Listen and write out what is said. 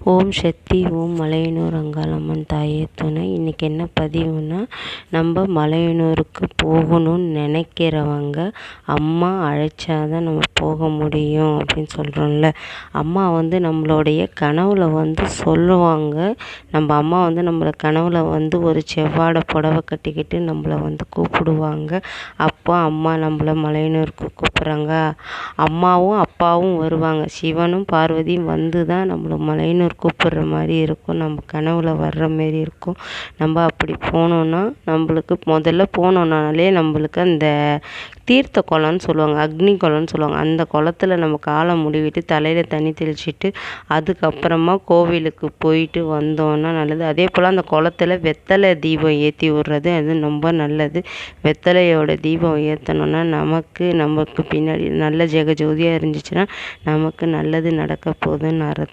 ஓம் சக்தி ஓம் மலையனூர் அங்காளம்மன் தாயே துணை. இன்றைக்கி என்ன பதிவுனா, நம்ம மலையனூருக்கு போகணும்னு நினைக்கிறவங்க அம்மா அழைச்சாதான் நம்ம போக முடியும் அப்படின்னு சொல்கிறோம்ல. அம்மா நம்மளுடைய கனவுல சொல்லுவாங்க. நம்ம அம்மா நம்மளை கனவுல ஒரு செவ்வாடை புடவை கட்டிக்கிட்டு நம்மளை கூப்பிடுவாங்க. அப்போ அம்மா நம்மளை மலையனூருக்கு கூப்பிட்றாங்க. அம்மாவும் அப்பாவும் வருவாங்க. சிவனும் பார்வதியும் தான் நம்மளை மலையனூர் கூப்பிட்ற மாதிரி இருக்கும். நம்ம கனவுல வர்ற மாரி இருக்கும். நம்ம அப்படி போனோன்னா நம்மளுக்கு முதல்ல போனோன்னாலே நம்மளுக்கு அந்த தீர்த்த குளம்னு சொல்லுவாங்க, அக்னி குளம்னு சொல்லுவாங்க. அந்த குளத்துல நம்ம காலை முடிவிட்டு தலையில் தண்ணி தெளிச்சிட்டு அதுக்கப்புறமா கோவிலுக்கு போயிட்டு வந்தோன்னா நல்லது. அதே போல் அந்த குளத்துல வெத்தலை தீபம் ஏற்றி விட்றது அது ரொம்ப நல்லது. வெத்தலையோட தீபம் ஏற்றணுன்னா நமக்கு பின்னாடி நல்ல ஜெகஜோதியாக இருந்துச்சுன்னா நமக்கு நல்லது நடக்க போகுதுன்னு அர்த்தம்.